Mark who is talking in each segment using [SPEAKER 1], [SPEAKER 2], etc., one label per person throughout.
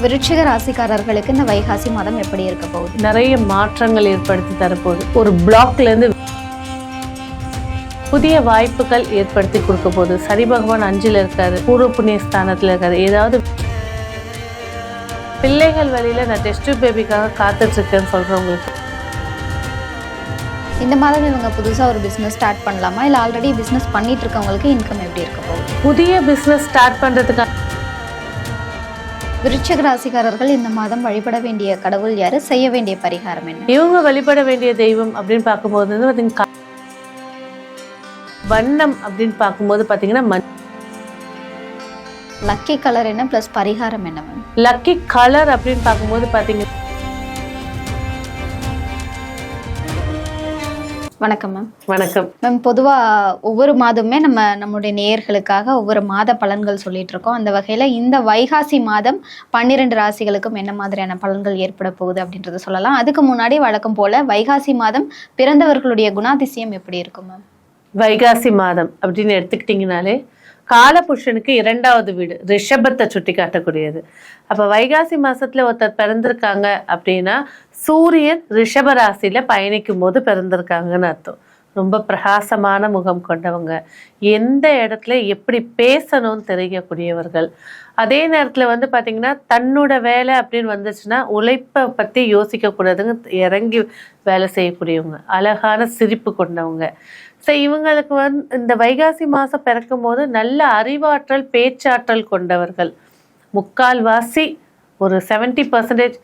[SPEAKER 1] விருச்சிக ராசிக்காரர்களுக்கு இந்த வைகாசி மாதம் எப்படி இருக்க போகுது?
[SPEAKER 2] நிறைய மாற்றங்கள் ஏற்படுத்தி தரப்போகுது. ஒரு பிளாக்ல இருந்து புதிய வாய்ப்புகள் ஏற்படுத்தி கொடுக்க போகுது. சனி பகவான் 5ல் இருக்காரு, பூர்வ புண்ணிய ஸ்தானத்துல இருக்காரு. ஏதாவது பிள்ளைகள் வழியில நான் டெஸ்ட் பேபிக்காக காத்துட்டு இருக்கேன்னு சொல்றவங்களுக்கு
[SPEAKER 1] இந்த மாதம் இவங்க புதுசா ஒரு பிசினஸ் ஸ்டார்ட் பண்ணலாமா, இல்ல ஆல்ரெடி பிசினஸ் பண்ணிட்டு இருக்கவங்களுக்கு இன்கம் எப்படி இருக்க போகுது?
[SPEAKER 2] புதிய பிசினஸ் ஸ்டார்ட் பண்றதுக்காக
[SPEAKER 1] விருச்சிக ராசிக்காரர்கள் இந்த மாதம் வழிபட வேண்டிய கடவுள் யாரு, செய்ய வேண்டிய பரிகாரம் என்ன?
[SPEAKER 2] இவங்க வழிபட வேண்டிய தெய்வம் அப்படின்னு பார்க்கும்போது வந்து வண்ணம் அப்படின்னு பார்க்கும்போது பாத்தீங்கன்னா
[SPEAKER 1] லக்கி கலர் என்ன பிளஸ் பரிகாரம் என்ன மேம்?
[SPEAKER 2] லக்கி கலர் அப்படின்னு பார்க்கும்போது பாத்தீங்கன்னா
[SPEAKER 1] வணக்கம் மேம்.
[SPEAKER 2] வணக்கம்
[SPEAKER 1] மேம், பொதுவா ஒவ்வொரு மாதமுமே நம்முடைய நேயர்களுக்காக ஒவ்வொரு மாத பலன்கள் சொல்லிட்டு இருக்கோம். அந்த வகையில இந்த வைகாசி மாதம் 12 ராசிகளுக்கும் என்ன மாதிரியான பலன்கள் ஏற்பட போகுது அப்படின்றத சொல்லலாம். அதுக்கு முன்னாடி வழக்கம் போல வைகாசி மாதம் பிறந்தவர்களுடைய குணாதிசயம் எப்படி இருக்கும் மேம்?
[SPEAKER 2] வைகாசி மாதம் அப்படின்னு எடுத்துக்கிட்டீங்கனாலே காலபுருஷனுக்கு 2வது வீடு ரிஷபத்தை சுட்டி காட்டக்கூடியது. அப்ப வைகாசி மாசத்துல ஒருத்தர் பிறந்திருக்காங்க அப்படின்னா சூரியன் ரிஷப ராசியில பயணிக்கும் போது பிறந்திருக்காங்கன்னு அர்த்தம். ரொம்ப பிரகாசமான முகம் கொண்டவங்க, எந்த இடத்துல எப்படி பேசணும்னு தெரியக்கூடியவர்கள். அதே நேரத்துல வந்து பாத்தீங்கன்னா தன்னோட வேலை அப்படின்னு வந்துச்சுன்னா உழைப்பை பத்தி யோசிக்க கூடாதுங்க, இறங்கி வேலை செய்யக்கூடியவங்க, அழகான சிரிப்பு கொண்டவங்க. ஸோ இவங்களுக்கு இந்த வைகாசி மாதம் பிறக்கும் போது நல்ல அறிவாற்றல் பேச்சாற்றல் கொண்டவர்கள். முக்கால்வாசி ஒரு 70%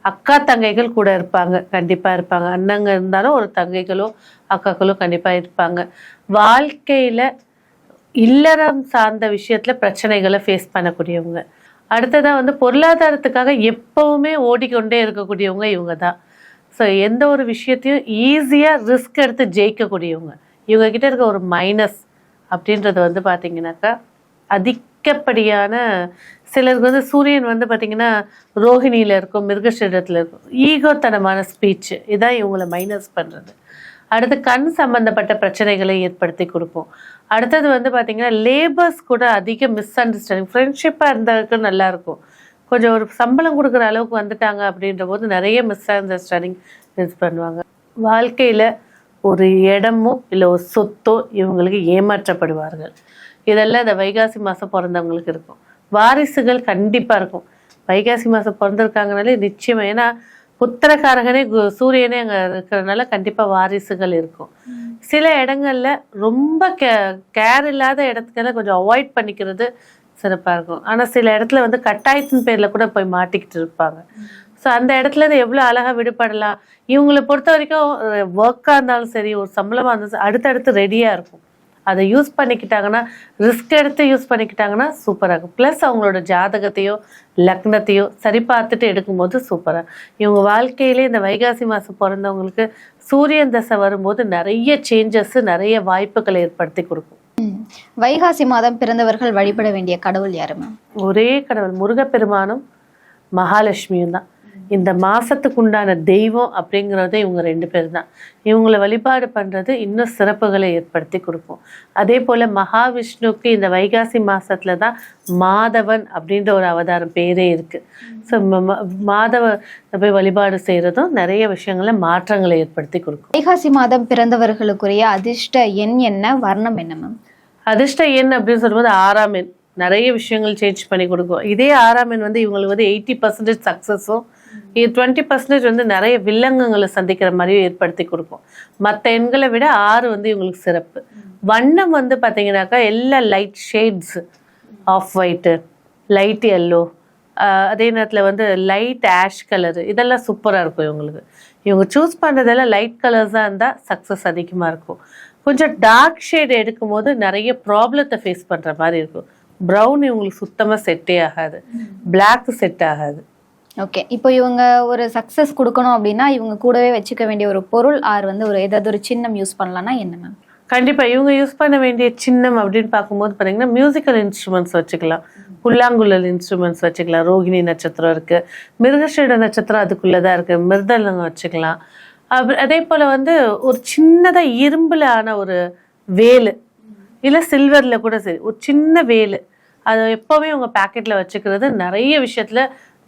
[SPEAKER 2] அக்கா தங்கைகள் கூட இருப்பாங்க, கண்டிப்பாக இருப்பாங்க. அண்ணங்க இருந்தாலும் ஒரு தங்கைகளோ அக்காக்களோ கண்டிப்பாக இருப்பாங்க. வாழ்க்கையில் இல்லறம் சார்ந்த விஷயத்தில் பிரச்சனைகளை ஃபேஸ் பண்ணக்கூடியவங்க. அடுத்ததாக வந்து பொருளாதாரத்துக்காக எப்பவுமே ஓடிக்கொண்டே இருக்கக்கூடியவங்க இவங்க தான். ஸோ எந்த ஒரு விஷயத்தையும் ஈஸியாக ரிஸ்க் எடுத்து ஜெயிக்கக்கூடியவங்க. இவங்க கிட்ட இருக்க ஒரு மைனஸ் அப்படின்றது வந்து பார்த்தீங்கன்னாக்கா அதிகப்படியான சிலருக்கு வந்து சூரியன் வந்து பார்த்தீங்கன்னா ரோஹிணியில் இருக்கும், மிருகஷீரத்தில் இருக்கும், ஈகோத்தனமான ஸ்பீச், இதான் இவங்களை மைனஸ் பண்ணுறது. அடுத்து கண் சம்மந்தப்பட்ட பிரச்சனைகளை ஏற்படுத்தி கொடுப்போம். அடுத்தது வந்து பார்த்தீங்கன்னா லேபர்ஸ் கூட அதிக மிஸ் அண்டர்ஸ்டாண்டிங். ஃப்ரெண்ட்ஷிப்பாக இருந்ததுக்கு நல்லாயிருக்கும், கொஞ்சம் ஒரு சம்பளம் கொடுக்குற அளவுக்கு வந்துட்டாங்க அப்படின்ற போது நிறைய மிஸ் அண்டர்ஸ்டாண்டிங் யூஸ் பண்ணுவாங்க. வாழ்க்கையில் ஒரு இடமோ இல்லை ஒரு சொத்தோ இவங்களுக்கு ஏமாற்றப்படுவார்கள். இதெல்லாம் இந்த வைகாசி மாதம் பிறந்தவங்களுக்கு இருக்கும். வாரிசுகள் கண்டிப்பாக இருக்கும். வைகாசி மாதம் பிறந்திருக்காங்கனாலே நிச்சயமாக, ஏன்னா புத்திரக்காரகனே சூரியனே அங்கே இருக்கிறதுனால கண்டிப்பாக வாரிசுகள் இருக்கும். சில இடங்கள்ல ரொம்ப கேர் இல்லாத இடத்துக்கெல்லாம் கொஞ்சம் அவாய்ட் பண்ணிக்கிறது சிறப்பாக இருக்கும். ஆனால் சில இடத்துல வந்து கட்டாயத்தின் பேரில் கூட போய் மாட்டிக்கிட்டு இருப்பாங்க. ஸோ அந்த இடத்துல இருந்து எவ்வளோ அழகாக விடுபடலாம். இவங்களை பொறுத்த வரைக்கும் ஒர்க்காக இருந்தாலும் சரி, ஒரு சம்பளமாக இருந்தாலும் அடுத்தடுத்து ரெடியாக இருக்கும். அதை யூஸ் பண்ணிக்கிட்டாங்கன்னா, ரிஸ்க் எடுத்து யூஸ் பண்ணிக்கிட்டாங்கன்னா சூப்பராக இருக்கும். ப்ளஸ் அவங்களோட ஜாதகத்தையோ லக்னத்தையோ சரி பார்த்துட்டு எடுக்கும்போது சூப்பராக. இவங்க வாழ்க்கையிலே இந்த வைகாசி மாதம் பிறந்தவங்களுக்கு சூரியன் தசை வரும்போது நிறைய சேஞ்சஸ், நிறைய வாய்ப்புகளை ஏற்படுத்தி கொடுக்கும்.
[SPEAKER 1] வைகாசி மாதம் பிறந்தவர்கள் வழிபட வேண்டிய கடவுள் யாரு மேம்?
[SPEAKER 2] ஒரே கடவுள், முருகப்பெருமானும் மகாலட்சுமியும் தான். இந்த மாசத்துக்கு உண்டான தெய்வம் அப்படிங்கிறதே இவங்க 2 பேர் தான். இவங்களை வழிபாடு பண்றது இன்னும் சிறப்புகளை ஏற்படுத்தி கொடுக்கும். அதே போல மகாவிஷ்ணுக்கு இந்த வைகாசி மாசத்துல தான் மாதவன் அப்படின்ற ஒரு அவதாரம் பேரே இருக்கு. ஸோ மாதவ போய் வழிபாடு செய்யறதும் நிறைய விஷயங்கள மாற்றங்களை ஏற்படுத்தி கொடுக்கும்.
[SPEAKER 1] வைகாசி மாதம் பிறந்தவர்களுக்குரிய அதிர்ஷ்ட எண் என்ன, வர்ணம் என்ன மேம்?
[SPEAKER 2] அதிர்ஷ்ட எண் அப்படின்னு சொல்லும்போது 6ஆம் எண் நிறைய விஷயங்கள் சேஞ்ச் பண்ணி கொடுக்கும். இதே 6ஆம் எண் வந்து இவங்களுக்கு வந்து 80% சக்ஸஸும் 20% வந்து நிறைய வில்லங்கங்களை சந்திக்கிற மாதிரியும் ஏற்படுத்தி கொடுக்கும். மற்ற எண்களை விட 6 வந்து இவங்களுக்கு சிறப்பு. வண்ணம் வந்து பார்த்தீங்கன்னாக்கா எல்லா light shades, of white, light yellow, அதே நேரத்தில் வந்து லைட் ஆஷ் கலரு, இதெல்லாம் சூப்பராக இருக்கும் இவங்களுக்கு. இவங்க சூஸ் பண்ணுறதெல்லாம் லைட் கலர்ஸாக இருந்தால் சக்ஸஸ் அதிகமாக இருக்கும். கொஞ்சம் டார்க் ஷேட் எடுக்கும் போது நிறைய ப்ராப்ளத்தை ஃபேஸ் பண்ணுற மாதிரி இருக்கும். ப்ரௌன் இவங்களுக்கு சுத்தமாக செட்டே ஆகாது, பிளாக் செட் ஆகாது.
[SPEAKER 1] ஓகே, இப்போ இவங்க ஒரு சக்ஸஸ் கொடுக்கணும் அப்படின்னா இவங்க கூடவே வச்சுக்க வேண்டிய ஒரு பொருள் ஆர் வந்து ஒரு ஏதாவது ஒரு சின்னம் யூஸ் பண்ணலாம்னா என்ன மேம்?
[SPEAKER 2] கண்டிப்பாக இவங்க யூஸ் பண்ண வேண்டிய சின்னம் அப்படின்னு பார்க்கும்போது பார்த்தீங்கன்னா மியூசிக்கல் இன்ஸ்ட்ருமெண்ட்ஸ் வச்சுக்கலாம், புல்லாங்குழல் இன்ஸ்ட்ருமெண்ட்ஸ் வச்சுக்கலாம். ரோகிணி நட்சத்திரம் இருக்குது, மிருகஷீட நட்சத்திரம் அதுக்குள்ளே இருக்குது, மிருதலங்க வச்சுக்கலாம். அதே போல் வந்து ஒரு சின்னதாக இரும்பில் ஆன ஒரு வேலு, இல்லை சில்வரில் கூட சரி, ஒரு சின்ன வேலு, அதை எப்போவுமே உங்கள் பேக்கெட்டில் வச்சுக்கிறது நிறைய விஷயத்தில்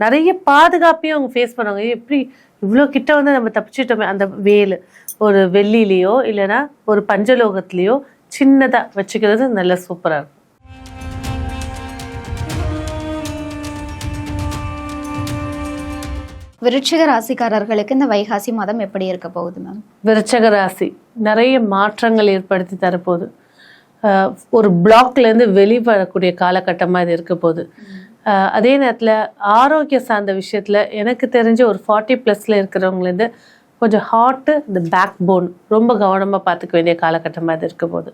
[SPEAKER 2] நிறைய பாதுகாப்பையும் அவங்க ஃபேஸ் பண்ணுவாங்க. எப்படி இவ்வளோ கிட்ட வந்து நம்ம தப்பிச்சிட்டோமே, அந்த வேலு ஒரு வெள்ளிலேயோ இல்லைன்னா ஒரு பஞ்சலோகத்திலேயோ சின்னதாக வச்சுக்கிறது நல்ல சூப்பராக இருக்கும்.
[SPEAKER 1] விருச்சிக ராசிக்காரர்களுக்கு இந்த வைகாசி மாதம் எப்படி இருக்க போகுது மேம்?
[SPEAKER 2] விருச்சிக ராசி நிறைய மாற்றங்கள் ஏற்படுத்தி தரப்போகுது. ஒரு பிளாக்லேருந்து வெளிவரக்கூடிய காலகட்டமாக இது இருக்க போகுது. அதே நேரத்தில் ஆரோக்கிய சார்ந்த விஷயத்தில் எனக்கு தெரிஞ்ச ஒரு 40+ இருக்கிறவங்கலேருந்து கொஞ்சம் ஹார்ட்டு, இந்த பேக் போன் ரொம்ப கவனமாக பார்த்துக்க வேண்டிய காலகட்டமாக இது இருக்க போகுது.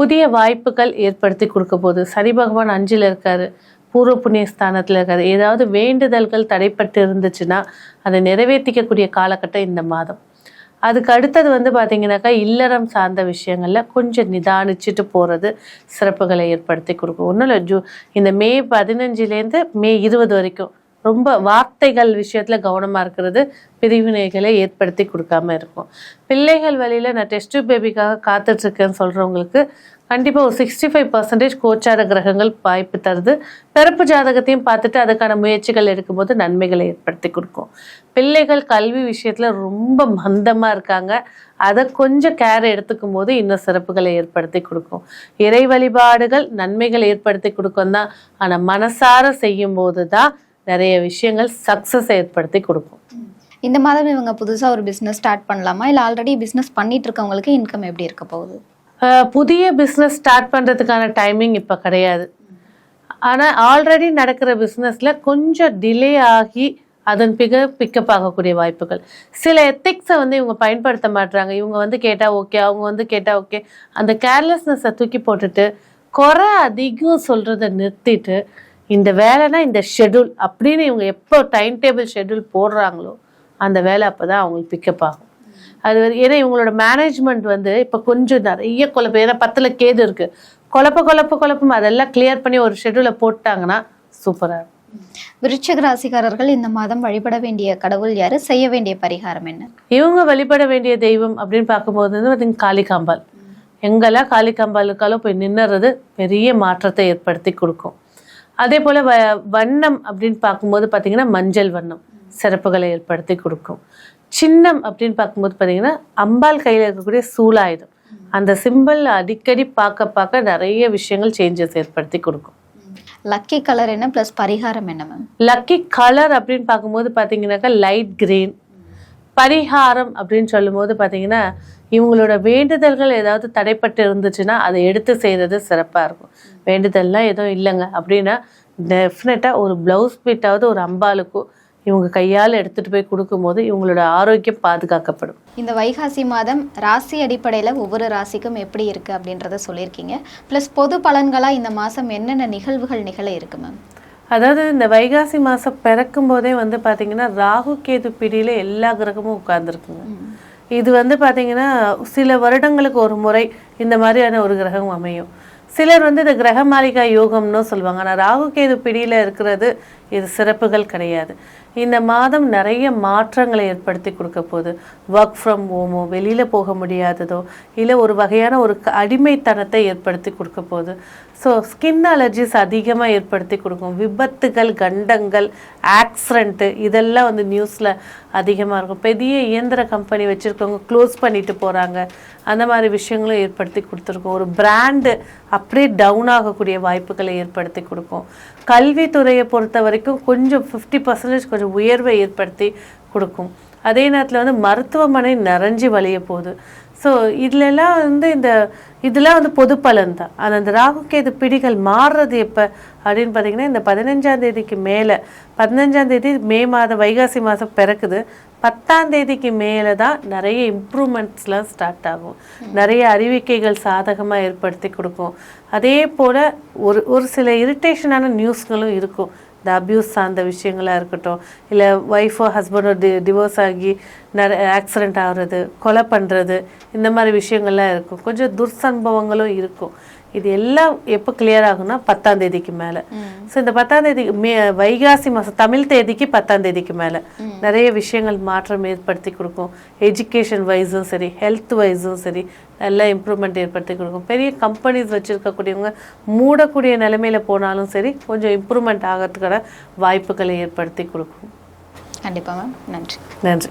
[SPEAKER 2] புதிய வாய்ப்புகள் ஏற்படுத்தி கொடுக்க போகுது. சனி பகவான் 5ல் இருக்காரு, பூர்வ புண்ணிய ஸ்தானத்தில் இருக்காரு. ஏதாவது வேண்டுதல்கள் தடைப்பட்டு இருந்துச்சுன்னா அதை நிறைவேற்றிக்கக்கூடிய காலகட்டம் இந்த மாதம். அதுக்கு அடுத்தது வந்து பார்த்தீங்கன்னாக்கா இல்லறம் சார்ந்த விஷயங்களில் கொஞ்சம் நிதானிச்சுட்டு போகிறது சிறப்புகளை ஏற்படுத்தி கொடுக்கும். ஒன்றும் இல்லை, இந்த மே 15லேருந்து மே 20 வரைக்கும் ரொம்ப வார்த்தைகள் விஷயத்தில் கவனமாக இருக்கிறது பிரிவினைகளை ஏற்படுத்தி கொடுக்காம இருக்கும். பிள்ளைகள் வழியில் நான் டெஸ்ட் பேபிக்காக காத்துட்ருக்கேன்னு சொல்கிறவங்களுக்கு கண்டிப்பாக ஒரு 65% கோச்சார கிரகங்கள் வாய்ப்பு தருது. பிறப்பு ஜாதகத்தையும் பார்த்துட்டு அதுக்கான முயற்சிகள் எடுக்கும்போது நன்மைகளை ஏற்படுத்தி கொடுக்கும். பிள்ளைகள் கல்வி விஷயத்தில் ரொம்ப மந்தமாக இருக்காங்க, அதை கொஞ்சம் கேர் எடுத்துக்கும் போது இன்னும் சிறப்புகளை ஏற்படுத்தி கொடுக்கும். இறை வழிபாடுகள் நன்மைகள் ஏற்படுத்தி கொடுக்கும் தான், ஆனால் மனசார செய்யும் போது தான் நிறைய விஷயங்கள் சக்ஸஸ் ஏற்படுத்தி கொடுக்கும்.
[SPEAKER 1] இந்த மாதம் இவங்க புதுசாக ஒரு பிஸ்னஸ் ஸ்டார்ட் பண்ணலாமா, இல்லை ஆல்ரெடி பிஸ்னஸ் பண்ணிட்டு இருக்கவங்களுக்கு இன்கம் எப்படி இருக்க போகுது?
[SPEAKER 2] புதிய பிஸ்னஸ் ஸ்டார்ட் பண்ணுறதுக்கான டைமிங் இப்போ கிடையாது. ஆனால் ஆல்ரெடி நடக்கிற பிஸ்னஸில் கொஞ்சம் டிலே ஆகி அதன் பிக்கப் ஆகக்கூடிய வாய்ப்புகள். சில எத்திக்ஸை வந்து இவங்க பயன்படுத்த மாட்டுறாங்க. இவங்க வந்து கேட்டால் ஓகே, அவங்க வந்து கேட்டால் ஓகே, அந்த கேர்லெஸ்னஸை தூக்கி போட்டுட்டு குறை அதிகம் சொல்கிறத நிறுத்திட்டு இந்த வேலைனா இந்த ஷெட்யூல் அப்படின்னு இவங்க எப்போ டைம் டேபிள் ஷெட்யூல் போடுறாங்களோ அந்த வேலை அப்போ தான் அவங்களுக்கு பிக்கப் ஆகும். அது ஏன்னா இவங்களோட மேனேஜ்மெண்ட் வந்து இப்போ கொஞ்சம் நிறைய குழப்பம். ஏன்னா 10ல் கேது இருக்கு, குழப்பம் அதெல்லாம் கிளியர் பண்ணி ஒரு ஷெட்யூலை போட்டாங்கன்னா சூப்பராக இருக்கும்.
[SPEAKER 1] விருச்சிக ராசிக்காரர்கள் இந்த மாதம் வழிபட வேண்டிய கடவுள் யாரு, செய்ய வேண்டிய பரிகாரம் என்ன?
[SPEAKER 2] இவங்க வழிபட வேண்டிய தெய்வம் அப்படின்னு பார்க்கும்போது வந்து காளிகாம்பாள். எங்கெல்லாம் காளிகாம்பாள் இருக்காலும் போய் நின்னுறது பெரிய மாற்றத்தை ஏற்படுத்தி கொடுக்கும். அதே போல் வண்ணம் அப்படின்னு பார்க்கும்போது பார்த்தீங்கன்னா மஞ்சள் வண்ணம் சிறப்புகளை ஏற்படுத்தி கொடுக்கும். சின்னம் அப்படின்னு பார்க்கும்போது பார்த்தீங்கன்னா அம்பாள் கையில் இருக்கக்கூடிய சூலாயுதம், அந்த சிம்பிள் அடிக்கடி பார்க்க நிறைய விஷயங்கள் சேஞ்சஸ் ஏற்படுத்தி கொடுக்கும்.
[SPEAKER 1] லக்கி கலர் என்ன ப்ளஸ் பரிகாரம் என்ன மேம்?
[SPEAKER 2] லக்கி கலர் அப்படின்னு பார்க்கும்போது பார்த்தீங்கன்னாக்கா லைட் கிரீன். பரிகாரம் அப்படின்னு சொல்லும்போது பார்த்தீங்கன்னா இவங்களோட வேண்டுதல்கள் ஏதாவது தடைப்பட்டு இருந்துச்சுன்னா அதை எடுத்து செய்கிறது சிறப்பாக இருக்கும். வேண்டுதல்லாம் எதுவும் இல்லைங்க அப்படின்னா டெஃபினட்டாக ஒரு ப்ளவுஸ் பீட்டாவது ஒரு அம்பாளுக்கும் இவங்க கையால் எடுத்துகிட்டு போய் கொடுக்கும்போது இவங்களோட ஆரோக்கியம் பாதுகாக்கப்படும்.
[SPEAKER 1] இந்த வைகாசி மாதம் ராசி அடிப்படையில் ஒவ்வொரு ராசிக்கும் எப்படி இருக்குது அப்படின்றத சொல்லியிருக்கீங்க. ப்ளஸ் பொது பலன்களாக இந்த மாதம் என்னென்ன நிகழ்வுகள் நிகழ இருக்கு மேம்?
[SPEAKER 2] அதாவது இந்த வைகாசி மாதம் பிறக்கும் போதே வந்து பார்த்திங்கன்னா ராகு கேது பிடியில் எல்லா கிரகமும் உட்கார்ந்துருக்குங்க. இது வந்து பார்த்திங்கன்னா சில வருடங்களுக்கு ஒரு முறை இந்த மாதிரியான ஒரு கிரகம் அமையும். சிலர் வந்து இந்த கிரக மாளிகா யோகம்னு சொல்லுவாங்க. ஆனால் ராகு கேது பிடியில் இருக்கிறது இது சிறப்புகள் கிடையாது. இந்த மாதம் நிறைய மாற்றங்களை ஏற்படுத்தி கொடுக்க போகுது. ஒர்க் ஃப்ரம் ஹோமோ, வெளியில் போக முடியாததோ இல்லை ஒரு வகையான ஒரு அடிமைத்தனத்தை ஏற்படுத்தி கொடுக்க போகுது. ஸோ ஸ்கின் அலர்ஜிஸ் அதிகமாக ஏற்படுத்தி கொடுக்கும். விபத்துகள், கண்டங்கள், ஆக்சிடென்ட்டு இதெல்லாம் வந்து நியூஸில் அதிகமாக இருக்கும். பெரிய இயந்திர கம்பெனி வச்சுருக்கவங்க க்ளோஸ் பண்ணிட்டு போகிறாங்க, அந்த மாதிரி விஷயங்களும் ஏற்படுத்தி கொடுத்துருக்கோம். ஒரு பிராண்டு அப்படியே டவுன் ஆகக்கூடிய வாய்ப்புகளை ஏற்படுத்தி கொடுக்கும். கல்வித்துறையை பொறுத்த வரைக்கும் கொஞ்சம் 50% கொஞ்சம் உயர்வை ஏற்படுத்தி கொடுக்கும். அதே நேரத்தில் வந்து மருத்துவமனை நிறைஞ்சி வழிய போகுது. ஸோ இதுலலாம் வந்து இதெல்லாம் வந்து பொது பலன் தான். ஆனால் அந்த ராகுகேது பிடிகள் மாறுறது எப்போ அப்படின்னு பார்த்தீங்கன்னா இந்த 15ஆம் தேதிக்கு மேலே, 15ஆம் தேதி மே மாதம் வைகாசி மாதம் பிறக்குது. 10ஆம் தேதிக்கு மேலே தான் நிறைய இம்ப்ரூவ்மெண்ட்ஸ்லாம் ஸ்டார்ட் ஆகும். நிறைய அறிவிக்கைகள் சாதகமாக ஏற்படுத்தி கொடுக்கும். அதே போல் ஒரு சில இரிட்டேஷனான நியூஸ்களும் இருக்கும். இந்த அப்யூஸ் சார்ந்த விஷயங்களாக இருக்கட்டும், இல்லை ஒய்ஃபோ ஹஸ்பண்டோ டிவோர்ஸ் ஆகி நிறைய ஆக்சிடெண்ட் ஆகிறது, கொலை பண்ணுறது, இந்த மாதிரி விஷயங்கள்லாம் இருக்கும். கொஞ்சம் துர்சம்பவங்களும் இருக்கும். இது எல்லாம் எப்போ கிளியர் ஆகும்னா 10ஆம் தேதிக்கு மேலே. ஸோ இந்த 10ஆம் தேதி வைகாசி மாதம் தமிழ் தேதிக்கு 10ஆம் தேதிக்கு மேலே நிறைய விஷயங்கள் மாற்றம் ஏற்படுத்தி கொடுக்கும். எஜுகேஷன் வைஸும் சரி, ஹெல்த் வைஸும் சரி, நல்ல இம்ப்ரூவ்மெண்ட் ஏற்படுத்தி கொடுக்கும். பெரிய கம்பெனிஸ் வச்சுருக்கக்கூடியவங்க மூடக்கூடிய நிலைமையில போனாலும் சரி, கொஞ்சம் இம்ப்ரூவ்மெண்ட் ஆகிறதுக்கான வாய்ப்புகளை ஏற்படுத்தி கொடுக்கும்.
[SPEAKER 1] கண்டிப்பாக மேம். நன்றி.
[SPEAKER 2] நன்றி.